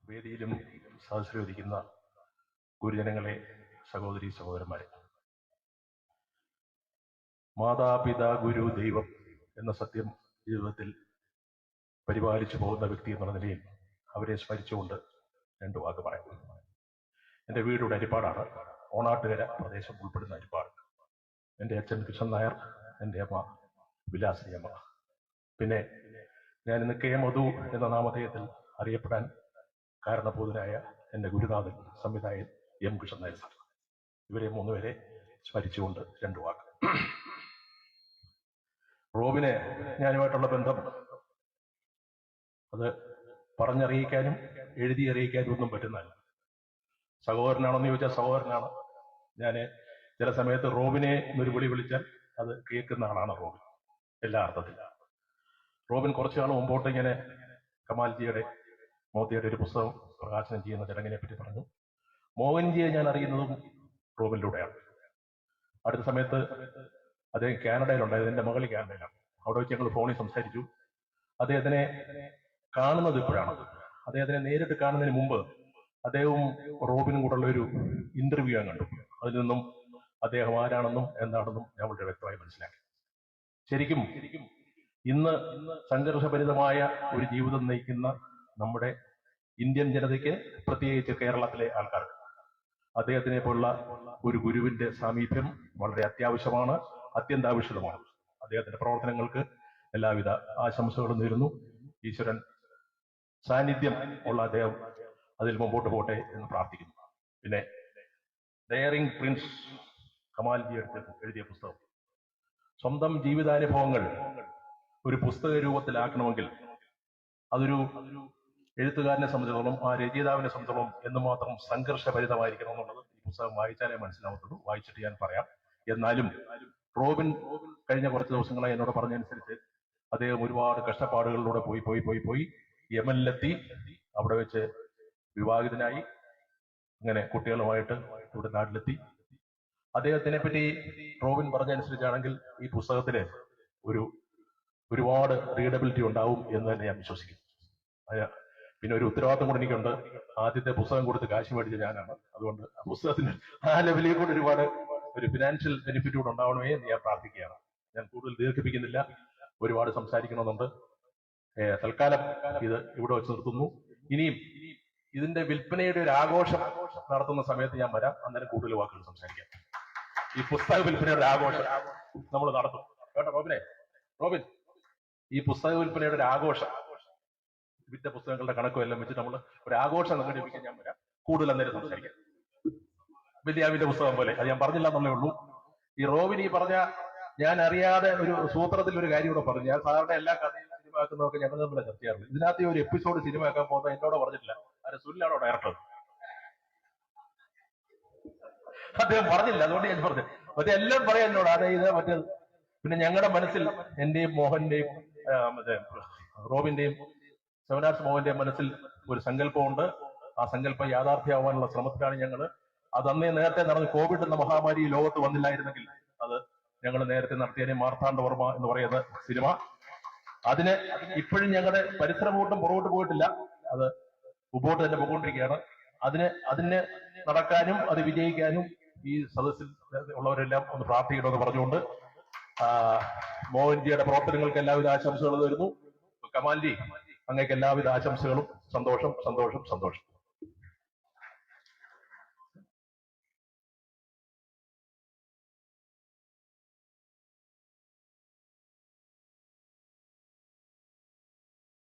വേദിയിലും സദസ്സിലിരിക്കുന്ന ഗുരുജനങ്ങളെ, സഹോദരി സഹോദരന്മാരെ, മാതാപിതാ ഗുരു ദൈവം എന്ന സത്യം ജീവിതത്തിൽ പരിപാലിച്ചു പോകുന്ന വ്യക്തി എന്നുള്ള നിലയിൽ അവരെ സ്മരിച്ചുകൊണ്ട് രണ്ട് വാക്ക് പറയാം. എൻ്റെ വീടിവിടെ അരിപ്പാടാണ്, ഓണാട്ടുകര പ്രദേശം ഉൾപ്പെടുന്ന അരിപ്പാട്. എൻ്റെ അച്ഛൻ കൃഷ്ണൻ നായർ, എൻ്റെ അമ്മ വിലാസിനി അമ്മ. പിന്നെ ഞാൻ ഇന്ന് കെ മധു എന്ന നാമധേയത്തിൽ അറിയപ്പെടാൻ കാരണഭൂതനായ എൻ്റെ ഗുരുനാഥൻ സംവിധായകൻ എം കൃഷ്ണൻ നായർ സാർ. ഇവരെ മൂന്നുപേരെ സ്മരിച്ചുകൊണ്ട് രണ്ട് വാക്ക്. റോബിനെ ഞാനുമായിട്ടുള്ള ബന്ധം അത് പറഞ്ഞറിയിക്കാനും എഴുതി അറിയിക്കാനും ഒന്നും പറ്റുന്നതല്ല. സഹോദരനാണെന്ന് ചോദിച്ചാൽ സഹോദരനാണ്. ഞാൻ ചില സമയത്ത് റോബിനെ എന്നൊരു വിളി വിളിച്ചാൽ അത് കേൾക്കുന്ന ആളാണ് റോബിൻ, എല്ലാ അർത്ഥത്തിലും. റോബിൻ കുറച്ചു നാൾ മുമ്പോട്ട് ഇങ്ങനെ കമാൽജിയുടെ മോദിയുടെ ഒരു പുസ്തകം പ്രകാശനം ചെയ്യുന്ന ചടങ്ങിനെ പറ്റി പറഞ്ഞു. മോഹൻജിയെ ഞാൻ അറിയുന്നതും റോബിനിലൂടെയാണ്. അടുത്ത സമയത്ത് അദ്ദേഹം കാനഡയിലുണ്ടായത്, എൻ്റെ മകൾ കാനഡയിലാണ്. അവിടെ വെച്ച് ഞങ്ങൾ ഫോണിൽ സംസാരിച്ചു. അദ്ദേഹത്തിനെ കാണുന്നത് ഇപ്പോഴാണ്. അദ്ദേഹത്തിനെ നേരിട്ട് കാണുന്നതിന് മുമ്പ് അദ്ദേഹവും റോബിനും കൂടെയുള്ള ഒരു ഇന്റർവ്യൂ ഞാൻ കണ്ടു. അതിൽ നിന്നും അദ്ദേഹം ആരാണെന്നും എന്താണെന്നും ഞാൻ വളരെ വ്യക്തമായി മനസ്സിലാക്കി. ശരിക്കും ഇന്ന് സംഘർഷഭരിതമായ ഒരു ജീവിതം നയിക്കുന്ന നമ്മുടെ ഇന്ത്യൻ ജനതയ്ക്ക്, പ്രത്യേകിച്ച് കേരളത്തിലെ ആൾക്കാർക്ക്, അദ്ദേഹത്തിനെ പോലുള്ള ഒരു ഗുരുവിന്റെ സാമീപ്യം വളരെ അത്യാവശ്യമാണ്, അത്യന്താപേക്ഷിതമാണ്. അദ്ദേഹത്തിന്റെ പ്രവർത്തനങ്ങൾക്ക് എല്ലാവിധ ആശംസകളും നേരുന്നു. ഈശ്വരൻ സാന്നിധ്യം ഉള്ള അദ്ദേഹം അതിൽ മുമ്പോട്ട് പോട്ടെ എന്ന് പ്രാർത്ഥിക്കുന്നു. പിന്നെ ഡയറിംഗ് പ്രിൻസ് കമാൽജി എഴുതിയ പുസ്തകം, സ്വന്തം ജീവിതാനുഭവങ്ങൾ ഒരു പുസ്തക രൂപത്തിലാക്കണമെങ്കിൽ അതൊരു എഴുത്തുകാരനെ സംബന്ധിച്ചിടത്തോളം, ആ രചയിതാവിനെ സംബന്ധിച്ചിടത്തോളം എന്തുമാത്രം സംഘർഷഭരിതമായിരിക്കണം എന്നുള്ളത് ഈ പുസ്തകം വായിച്ചാലേ മനസ്സിലാവത്തുള്ളൂ. വായിച്ചിട്ട് ഞാൻ പറയാം. എന്നാലും റോബിൻ കഴിഞ്ഞ കുറച്ച് ദിവസങ്ങളായി എന്നോട് പറഞ്ഞതനുസരിച്ച് അദ്ദേഹം ഒരുപാട് കഷ്ടപ്പാടുകളിലൂടെ പോയി യമനിലെത്തി. അവിടെ വെച്ച് വിവാഹിതനായി, അങ്ങനെ കുട്ടികളുമായിട്ട് ഇവിടെ നാട്ടിലെത്തി. അദ്ദേഹത്തിനെ പറ്റി റോബിൻ പറഞ്ഞതനുസരിച്ചാണെങ്കിൽ ഈ പുസ്തകത്തിന് ഒരുപാട് റീഡബിലിറ്റി ഉണ്ടാവും എന്ന് തന്നെ ഞാൻ വിശ്വസിക്കുന്നു. പിന്നെ ഒരു ഉത്തരവാദിത്വം കൂടെ എനിക്കുണ്ട്. ആദ്യത്തെ പുസ്തകം കൊടുത്ത് കാശ് മേടിച്ച ഞാനാണ്. അതുകൊണ്ട് ആ പുസ്തകത്തിന് ആ ലെവലിൽ കൂടെ ഒരുപാട് ഒരു ഫിനാൻഷ്യൽ ബെനിഫിറ്റ് കൂടെ ഉണ്ടാവണമേ എന്ന് ഞാൻ പ്രാർത്ഥിക്കുകയാണ്. ഞാൻ കൂടുതൽ ദീർഘിപ്പിക്കുന്നില്ല, ഒരുപാട് സംസാരിക്കണമെന്നുണ്ട്. തൽക്കാലം ഇത് ഇവിടെ വെച്ച് നിർത്തുന്നു. ഇനിയും ഇതിന്റെ വിൽപ്പനയുടെ ഒരു ആഘോഷം നടത്തുന്ന സമയത്ത് ഞാൻ വരാം, അന്നേരം കൂടുതൽ വാക്കുകൾ സംസാരിക്കാം. ഈ പുസ്തക വിൽപ്പനയുടെ ഒരു ആഘോഷം നമ്മൾ നടത്തും കേട്ടോ റോബിൻ. ഈ പുസ്തക വിൽപ്പനയുടെ ഒരു ആഘോഷം, വിറ്റ പുസ്തകങ്ങളുടെ കണക്കും എല്ലാം വെച്ച് നമ്മൾ ഒരു ആഘോഷം സംഘടിപ്പിക്കാൻ ഞാൻ വരാം, കൂടുതൽ അന്നേരം സംസാരിക്കാം. ബില്യാമിന്റെ പുസ്തകം പോലെ, അത് ഞാൻ പറഞ്ഞില്ല എന്നുള്ളേ ഉള്ളൂ. ഈ റോബിൻ ഈ പറഞ്ഞ, ഞാൻ അറിയാതെ ഒരു സൂത്രത്തിൽ ഒരു കാര്യം കൂടെ പറഞ്ഞു. ഞാൻ സാധാരണ എല്ലാ കഥയും സിനിമ ആക്കുന്നതൊക്കെ ഞങ്ങൾ തമ്മിൽ ചർച്ച ചെയ്യാറുണ്ട്. ഇതിനകത്ത് ഒരു എപ്പിസോഡ് സിനിമ ആക്കാൻ പോകുന്നത് എന്നോട് പറഞ്ഞിട്ടില്ല. അത് സുനിലാണോ ഡയറക്ടർ? അദ്ദേഹം പറഞ്ഞില്ല, അതുകൊണ്ട് ഞാൻ പറഞ്ഞു. മറ്റേ എല്ലാം പറയാം എന്നോട്, അതായത് മറ്റേ. പിന്നെ ഞങ്ങളുടെ മനസ്സിൽ, എന്റെയും മോഹന്റെയും മറ്റേ റോബിന്റെയും ശിവനാഥ് മോഹന്റെയും മനസ്സിൽ ഒരു സങ്കല്പമുണ്ട്. ആ സങ്കല്പം യാഥാർത്ഥ്യമാവാനുള്ള ശ്രമത്തിലാണ് ഞങ്ങള്. അത് അന്നേ നേരത്തെ നടന്ന് കോവിഡ് എന്ന മഹാമാരി ലോകത്ത് വന്നില്ലായിരുന്നെങ്കിൽ അത് ഞങ്ങൾ നേരത്തെ നടത്തിയ മാർത്താണ്ഡവർമ്മ എന്ന് പറയുന്ന സിനിമ, അതിന് ഇപ്പോഴും ഞങ്ങളുടെ പരിശ്രമം പുറകോട്ട് പോയിട്ടില്ല. അത് മുമ്പോട്ട് തന്നെ പോയിക്കൊണ്ടിരിക്കുകയാണ്. അതിന് നടക്കാനും അത് വിജയിക്കാനും ഈ സദസ്സിൽ ഉള്ളവരെല്ലാം ഒന്ന് പ്രാർത്ഥിക്കണമെന്ന് പറഞ്ഞുകൊണ്ട് മോഹൻജിയുടെ പ്രവർത്തനങ്ങൾക്ക് എല്ലാവിധ ആശംസകളും തരുന്നു. കമാൽജി, അങ്ങേക്ക് എല്ലാവിധ ആശംസകളും. സന്തോഷം.